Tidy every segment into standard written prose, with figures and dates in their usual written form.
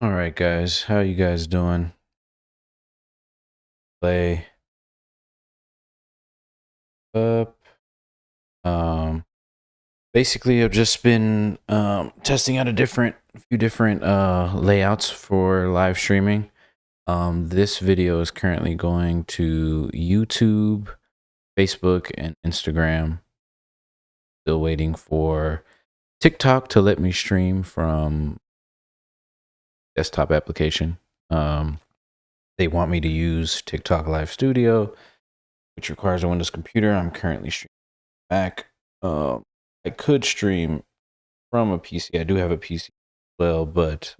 All right, guys. How you guys doing? Play up. Um, Basically, I've just been testing out a few different layouts for live streaming. This video is currently going to YouTube, Facebook, and Instagram. Still waiting for TikTok to let me stream from desktop application. They want me to use TikTok Live Studio, which requires a Windows computer. I'm currently streaming Mac. Um, I could stream from a PC. I do have a PC as well, but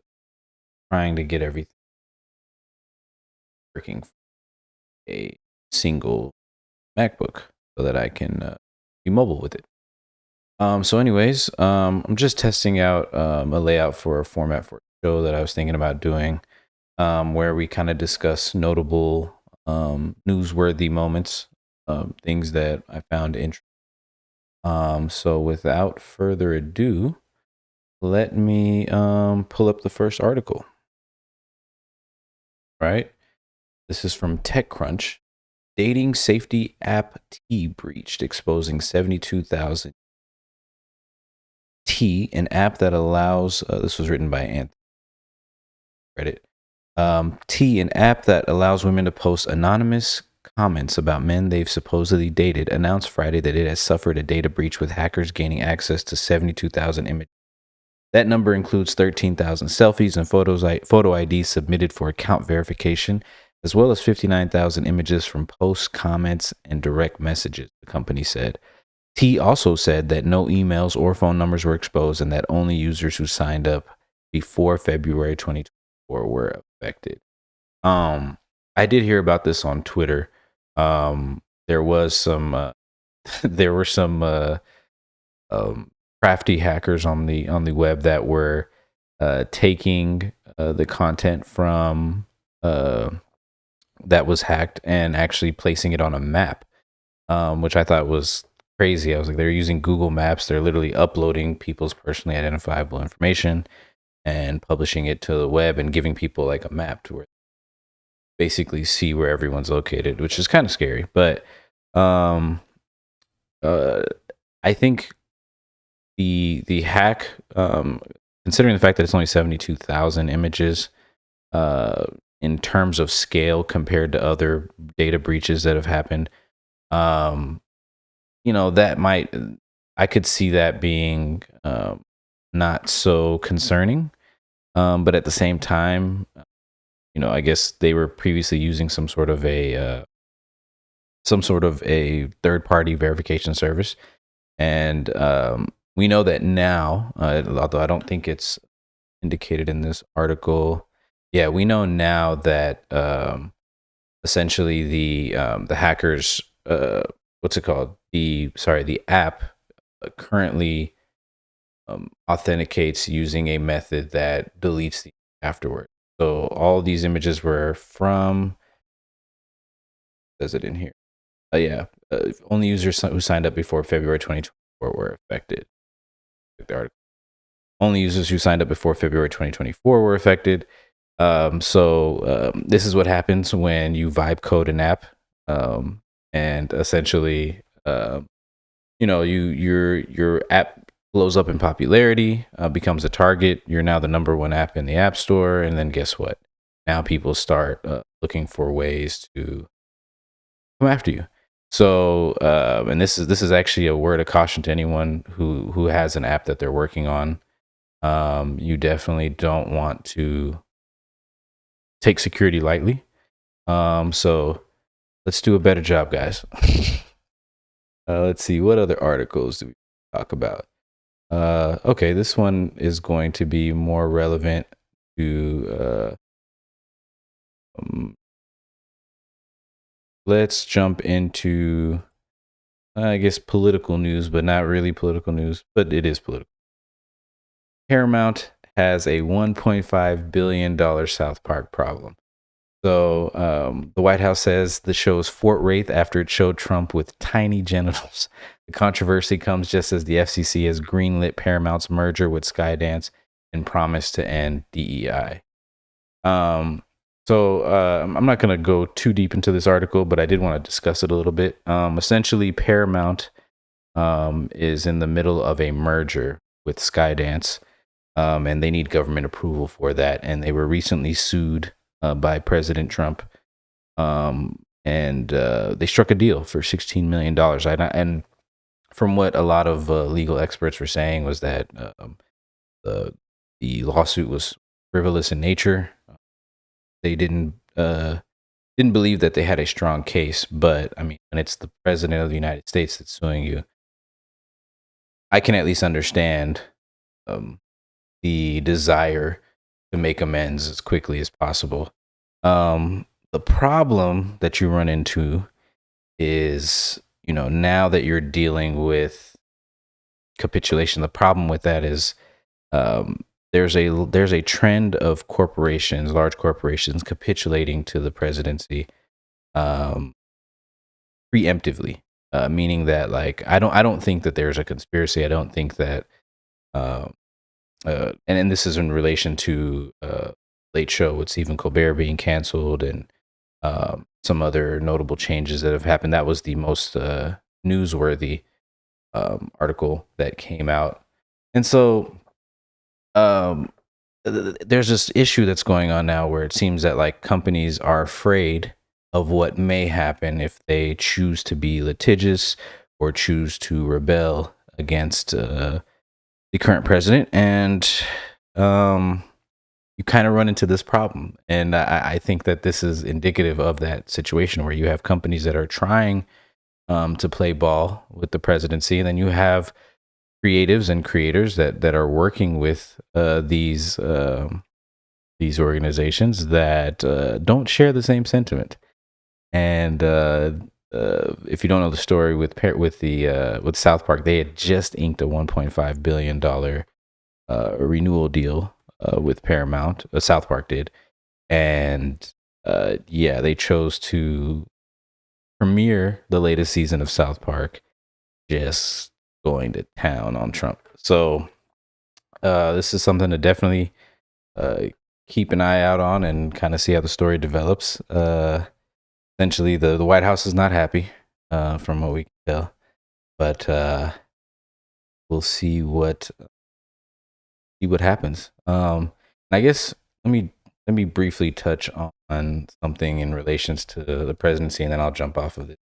trying to get everything working for a single MacBook so that I can be mobile with it. I'm just testing out a layout for a format for a show that I was thinking about doing, where we kind of discuss notable, newsworthy moments, things that I found interesting. So without further ado, let me pull up the first article. Right? This is from TechCrunch. Dating safety app T breached, exposing 72,000. T, an app that allows, this was written by Anthony Reddit. T, an app that allows women to post anonymous comments about men they've supposedly dated, announced Friday that it has suffered a data breach with hackers gaining access to 72,000 images. That number includes 13,000 selfies and photo IDs submitted for account verification, as well as 59,000 images from posts, comments, and direct messages, the company said. T also said that no emails or phone numbers were exposed and that only users who signed up before February 2024 were affected. I did hear about this on Twitter. There was some there were some crafty hackers on the web that were taking the content from that was hacked and actually placing it on a map, which I thought was crazy. I was like, they're using Google Maps. They're literally uploading people's personally identifiable information and publishing it to the web and giving people like a map to where basically see where everyone's located, which is kind of scary. But um, I think the hack, considering the fact that it's only 72,000 images, in terms of scale compared to other data breaches that have happened, that I could see that being not so concerning. But at the same time, I guess they were previously using some sort of a third party verification service. And we know that now, although I don't think it's indicated in this article. Yeah, we know now that essentially the hackers, what's it called? The app currently authenticates using a method that deletes the afterward. So all these images were from, says it in here. Only users who signed up before February 2024 were affected. The article. Only users who signed up before February 2024 were affected. This is what happens when you vibe code an app, and essentially, your app blows up in popularity, becomes a target. You're now the number one app in the App Store, and then guess what? Now people start looking for ways to come after you. So, and this is actually a word of caution to anyone who has an app that they're working on. You definitely don't want to take security lightly. So let's do a better job, guys. Let's see, what other articles do we talk about? Okay, this one is going to be more relevant to let's jump into, I guess, political news, but not really political news, but it is political. Paramount has a $1.5 billion South Park problem. So the White House says the show is Fort Wraith after it showed Trump with tiny genitals. The controversy comes just as the FCC has greenlit Paramount's merger with Skydance and promised to end DEI. Um, I'm not going to go too deep into this article, but I did want to discuss it a little bit. Essentially, Paramount is in the middle of a merger with Skydance, and they need government approval for that. And they were recently sued by President Trump, and they struck a deal for $16 million. And from what a lot of legal experts were saying was that the lawsuit was frivolous in nature. They didn't believe that they had a strong case, but I mean, when it's the president of the United States that's suing you, I can at least understand um, the desire to make amends as quickly as possible. The problem that you run into is, now that you're dealing with capitulation, the problem with that is um, there's a trend of corporations, large corporations, capitulating to the presidency um, preemptively, meaning that like I don't think that there's a conspiracy. I don't think that, uh, and this is in relation to Late Show with Stephen Colbert being canceled and some other notable changes that have happened. That was the most newsworthy article that came out, and so um, there's this issue that's going on now where it seems that like companies are afraid of what may happen if they choose to be litigious or choose to rebel against the current president, and um, you kind of run into this problem. And I think that this is indicative of that situation where you have companies that are trying to play ball with the presidency, and then you have creatives and creators that are working with these organizations that don't share the same sentiment. And if you don't know the story with South Park, they had just inked a $1.5 billion renewal deal with Paramount. South Park did, and yeah, they chose to premiere the latest season of South Park, just going to town on Trump. So this is something to definitely uh, keep an eye out on and kind of see how the story develops. Essentially, the White House is not happy, from what we can tell, but we'll see what happens. I guess let me briefly touch on something in relations to the presidency, and then I'll jump off of it.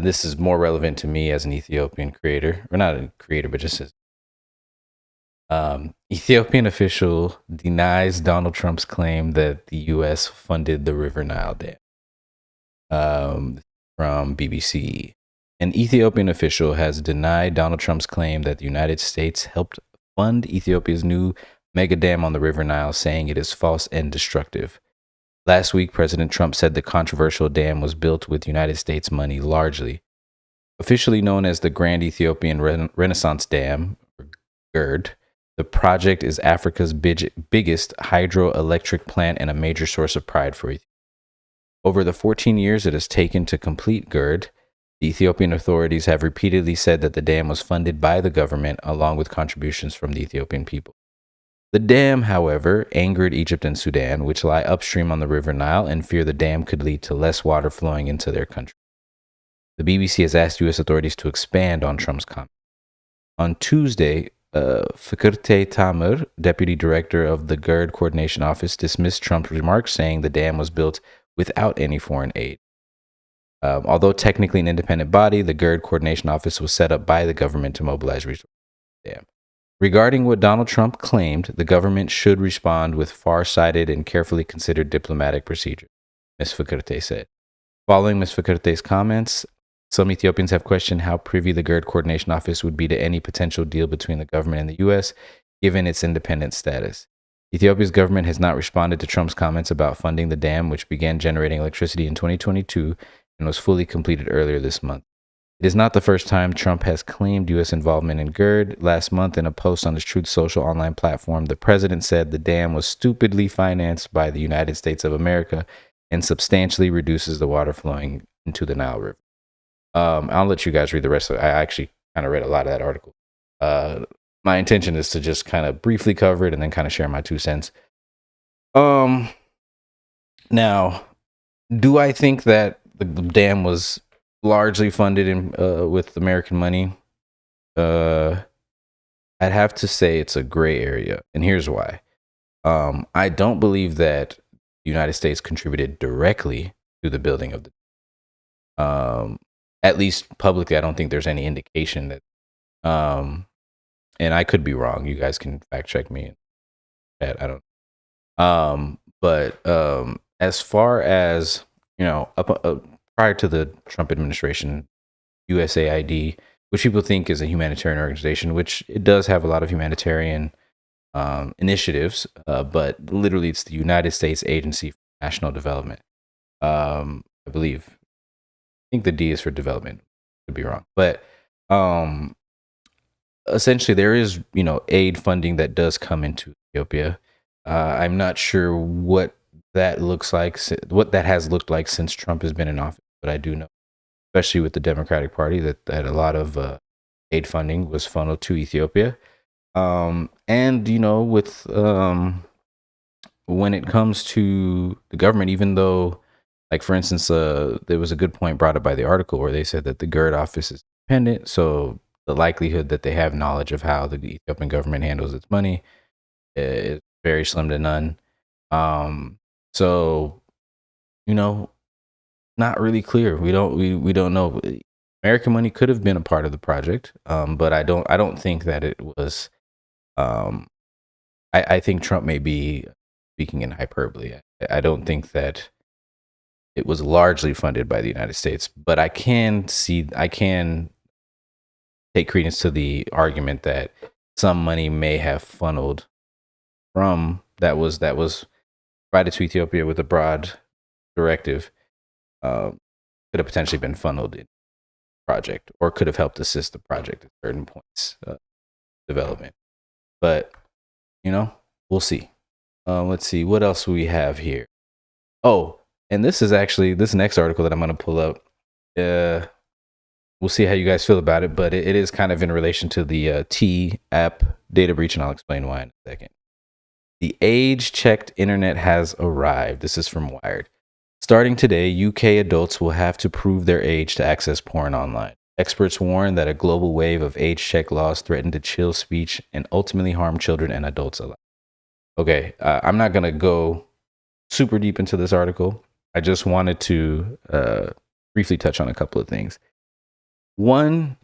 This is more relevant to me as an Ethiopian creator, or not a creator, but just as Ethiopian official denies Donald Trump's claim that the U.S. funded the River Nile Dam. From BBC. An Ethiopian official has denied Donald Trump's claim that the United States helped fund Ethiopia's new mega dam on the River Nile, saying it is false and destructive. Last week, President Trump said the controversial dam was built with United States money largely. Officially known as the Grand Ethiopian Renaissance Dam, or GERD, the project is Africa's biggest hydroelectric plant and a major source of pride for Ethiopia. Over the 14 years it has taken to complete GERD, the Ethiopian authorities have repeatedly said that the dam was funded by the government along with contributions from the Ethiopian people. The dam, however, angered Egypt and Sudan, which lie upstream on the River Nile, and fear the dam could lead to less water flowing into their country. The BBC has asked U.S. authorities to expand on Trump's comment. On Tuesday, Fikirte Tamir, deputy director of the GERD Coordination Office, dismissed Trump's remarks, saying the dam was built without any foreign aid. Although technically an independent body, the GERD Coordination Office was set up by the government to mobilize resources for the dam. Regarding what Donald Trump claimed, the government should respond with far-sighted and carefully considered diplomatic procedure, Ms. Fikirte said. Following Ms. Fikirte's comments, some Ethiopians have questioned how privy the GERD Coordination Office would be to any potential deal between the government and the U.S., given its independent status. Ethiopia's government has not responded to Trump's comments about funding the dam, which began generating electricity in 2022 and was fully completed earlier this month. It is not the first time Trump has claimed U.S. involvement in GERD. Last month, in a post on his Truth Social online platform, the president said the dam was stupidly financed by the United States of America and substantially reduces the water flowing into the Nile River. I'll let you guys read the rest of it. I actually kind of read a lot of that article. My intention is to just kind of briefly cover it and then kind of share my 2 cents. Um. Now, do I think that the dam was largely funded in with American money? Uh, I'd have to say it's a gray area, and here's why. I don't believe that the United States contributed directly to the building of the. Um, at least publicly, I don't think there's any indication that. And I could be wrong. You guys can fact check me. I don't. But as far as prior to the Trump administration, USAID, which people think is a humanitarian organization, which it does have a lot of humanitarian initiatives, but literally it's the United States Agency for National Development. I believe. I think the D is for development. Could be wrong, but um, essentially there is aid funding that does come into Ethiopia. I'm not sure what that looks like, what that has looked like since Trump has been in office, but I do know, especially with the Democratic Party, that a lot of aid funding was funneled to Ethiopia. And with when it comes to the government, even though, like for instance, there was a good point brought up by the article where they said that the GERD office is independent, so the likelihood that they have knowledge of how the Ethiopian government handles its money is very slim to none. So not really clear. We don't know. American money could have been a part of the project, but I don't think that it was. Um, I think Trump may be speaking in hyperbole. I don't think that it was largely funded by the United States, but I can take credence to the argument that some money may have funneled from that was provided to Ethiopia with a broad directive, could have potentially been funneled in the project or could have helped assist the project at certain points development. But we'll see. Let's see what else we have here. Oh, and this is actually this next article that I'm going to pull up. We'll see how you guys feel about it, but it is kind of in relation to the T app data breach, and I'll explain why in a second. The age-checked internet has arrived. This is from Wired. Starting today, UK adults will have to prove their age to access porn online. Experts warn that a global wave of age check laws threaten to chill speech and ultimately harm children and adults alike. Okay, I'm not going to go super deep into this article. I just wanted to briefly touch on a couple of things. One,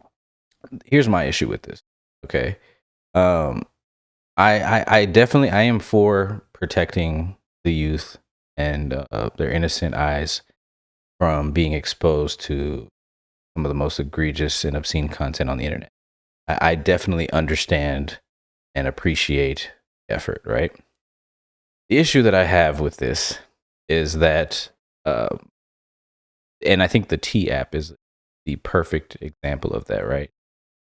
here's my issue with this. Okay. I definitely I am for protecting the youth and their innocent eyes from being exposed to some of the most egregious and obscene content on the internet. I definitely understand and appreciate effort, right? The issue that I have with this is that, and I think the T app is the perfect example of that, right?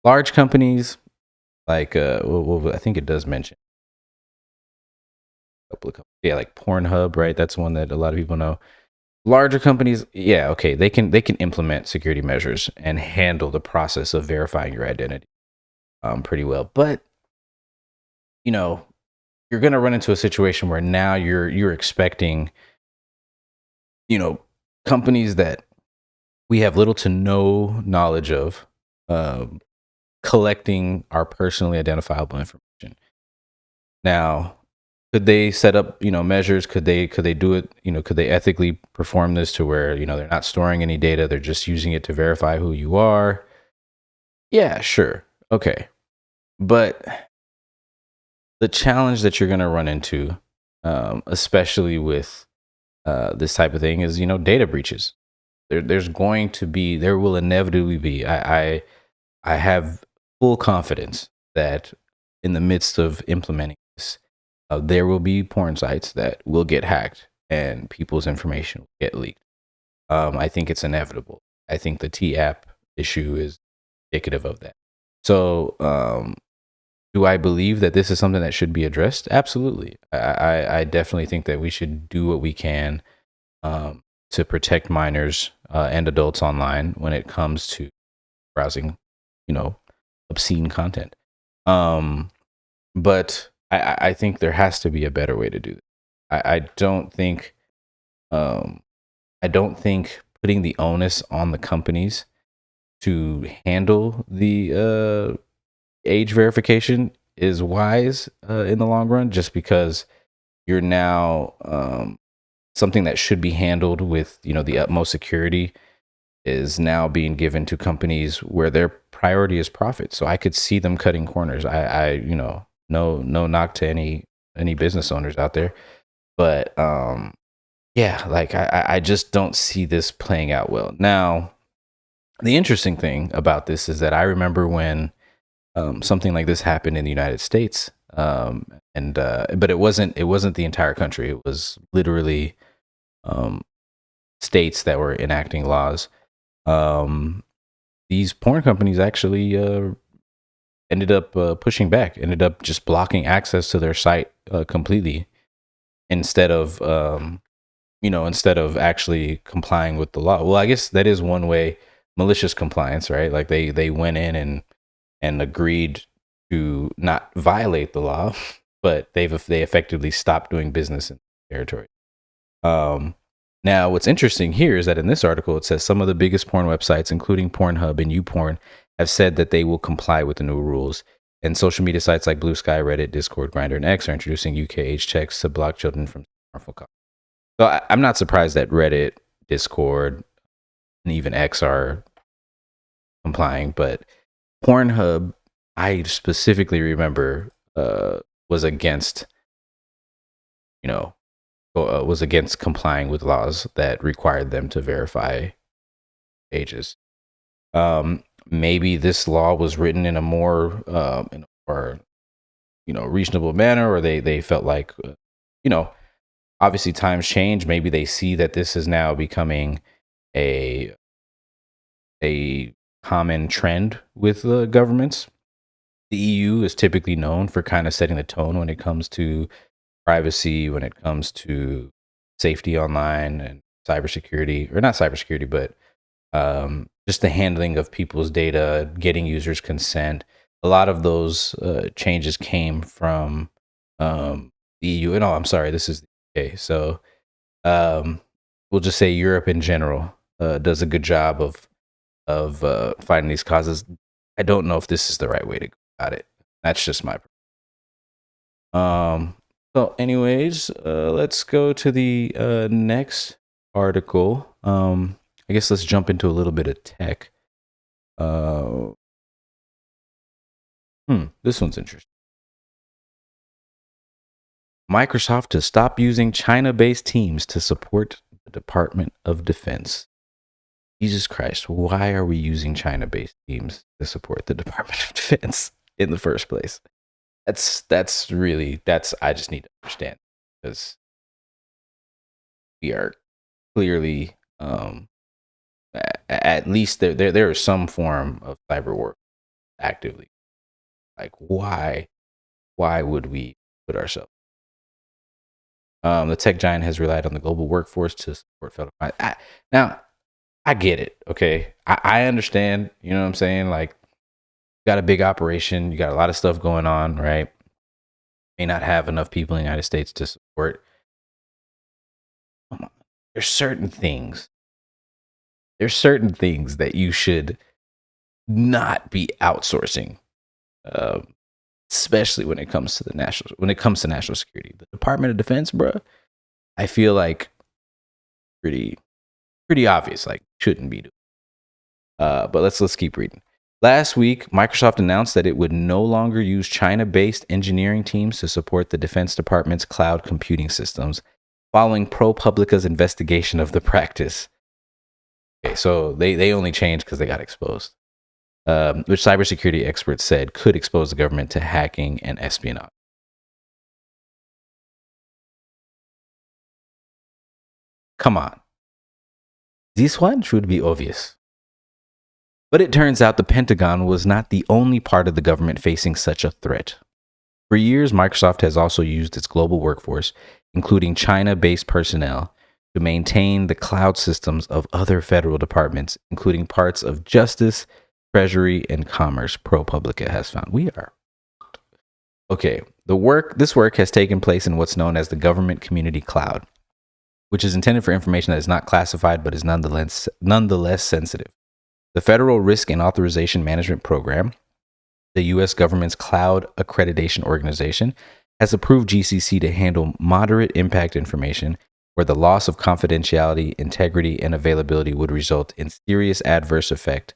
Large companies like, I think it does mention a couple of companies, yeah, like Pornhub, right? That's one that a lot of people know. Larger companies, yeah, okay, they can implement security measures and handle the process of verifying your identity pretty well, but you know you're going to run into a situation where now you're expecting you know companies that we have little to no knowledge of um, collecting our personally identifiable information. Now, could they set up measures? Could they do it? Could they ethically perform this to where they're not storing any data, they're just using it to verify who you are? Yeah, sure, okay, but the challenge that you're going to run into, especially with this type of thing, is data breaches. There will inevitably be. I have full confidence that in the midst of implementing this, there will be porn sites that will get hacked and people's information will get leaked. I think it's inevitable. I think the T app issue is indicative of that. So, do I believe that this is something that should be addressed? Absolutely. I definitely think that we should do what we can to protect minors and adults online when it comes to browsing, obscene content. But I think there has to be a better way to do it. I don't think um, I don't think putting the onus on the companies to handle the age verification is wise in the long run, just because you're now something that should be handled with the utmost security is now being given to companies where their priority is profit. So I could see them cutting corners. No knock to any business owners out there, but yeah, like I just don't see this playing out well. Now, the interesting thing about this is that I remember when something like this happened in the United States, and but it wasn't the entire country. It was literally um, states that were enacting laws. Um, these porn companies actually ended up pushing back, ended up just blocking access to their site completely, instead of instead of actually complying with the law. Well, I guess that is one way, malicious compliance, right? Like they went in and agreed to not violate the law, but they effectively stopped doing business in the territory. Um, Now, what's interesting here is that in this article, it says some of the biggest porn websites, including Pornhub and YouPorn, have said that they will comply with the new rules. And social media sites like Blue Sky, Reddit, Discord, Grindr, and X are introducing UK age checks to block children from harmful content. So I'm not surprised that Reddit, Discord, and even X are complying, but Pornhub, I specifically remember, was against, was against complying with laws that required them to verify ages. Maybe this law was written in a more, reasonable manner, or they felt like, you know, obviously times change. Maybe they see that this is now becoming a common trend with governments. The EU is typically known for kind of setting the tone when it comes to privacy, when it comes to safety online and cybersecurity, or not cybersecurity, but just the handling of people's data, getting users' consent. A lot of those changes came from the EU. And I'm sorry, this is the UK. So um, we'll just say Europe in general does a good job of fighting these causes. I don't know if this is the right way to go about it. That's just my. So, anyways, let's go to the next article. I guess let's jump into a little bit of tech. Uh, this one's interesting. Microsoft to stop using China-based teams to support the Department of Defense. Jesus Christ, why are we using China-based teams to support the Department of Defense in the first place? That's really I just need to understand, because we are clearly at least there is some form of cyber war actively. Like why would we put ourselves? The tech giant has relied on the global workforce to support federal. Now I get it. Okay, I understand. You know what I'm saying? Like, you got a big operation, you got a lot of stuff going on, right? May not have enough people in the United States to support. Come on. There's certain things that you should not be outsourcing, especially when it comes to national security. The Department of Defense, bro, I feel like pretty obvious, like shouldn't be doing. But let's keep reading. Last week, Microsoft announced that it would no longer use China-based engineering teams to support the Defense Department's cloud computing systems, following ProPublica's investigation of the practice. Okay, so they only changed because they got exposed, which cybersecurity experts said could expose the government to hacking and espionage. Come on. This one should be obvious. But it turns out the Pentagon was not the only part of the government facing such a threat. For years, Microsoft has also used its global workforce, including China-based personnel, to maintain the cloud systems of other federal departments, including parts of Justice, Treasury, and Commerce, ProPublica has found. We are. Okay, this work has taken place in what's known as the Government Community Cloud, which is intended for information that is not classified but is nonetheless sensitive. The Federal Risk and Authorization Management Program, the U.S. government's cloud accreditation organization, has approved GCC to handle moderate impact information where the loss of confidentiality, integrity, and availability would result in serious adverse effect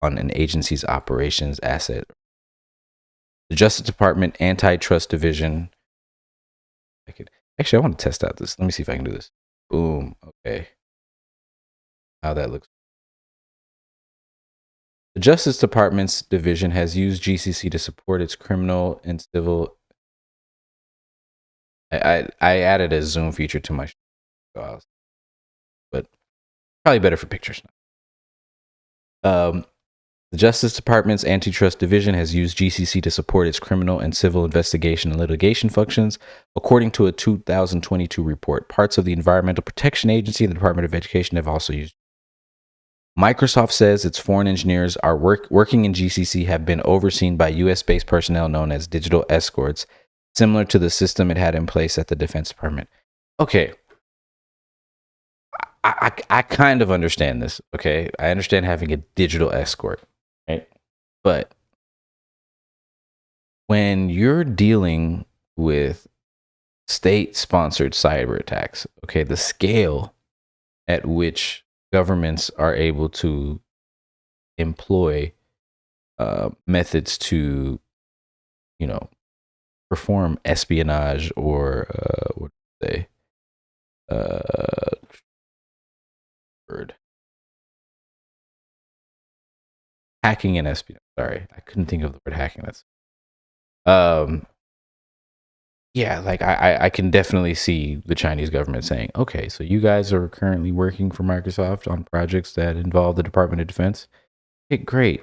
on an agency's operations asset. The Justice Department Antitrust Division. I want to test out this. Let me see if I can do this. Boom. Okay. How that looks. The Justice Department's division has used GCC to support its criminal and civil. I added a zoom feature to my show, but probably better for pictures now. The Justice Department's Antitrust Division has used GCC to support its criminal and civil investigation and litigation functions, according to a 2022 report. Parts of the Environmental Protection Agency and the Department of Education have also used. Microsoft says its foreign engineers are working in GCC have been overseen by U.S.-based personnel known as digital escorts, similar to the system it had in place at the Defense Department. Okay. I kind of understand this, okay? I understand having a digital escort, right? But when you're dealing with state-sponsored cyber attacks, okay, the scale at which governments are able to employ methods to, perform espionage or what do they word hacking and espionage. Sorry, I couldn't think of the word hacking. That's yeah, like I can definitely see the Chinese government saying, okay, so you guys are currently working for Microsoft on projects that involve the Department of Defense. Okay, great.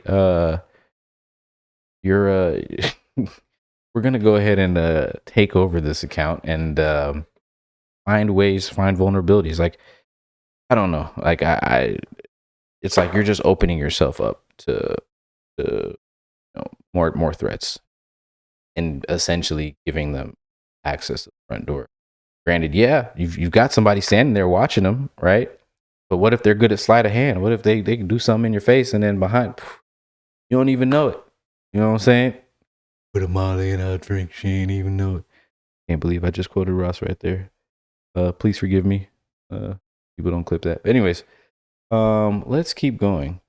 You're we're gonna go ahead and take over this account and find vulnerabilities. Like, I don't know. Like it's like you're just opening yourself up to more threats and essentially giving them access to the front door. Granted, yeah, you've got somebody standing there watching them, right? But what if they're good at sleight of hand? What if they can do something in your face and then behind, you don't even know it? You know what I'm saying? Put a Molly in a drink, she ain't even know it. Can't believe I just quoted Ross right there. Please forgive me. People don't clip that. Anyways, let's keep going.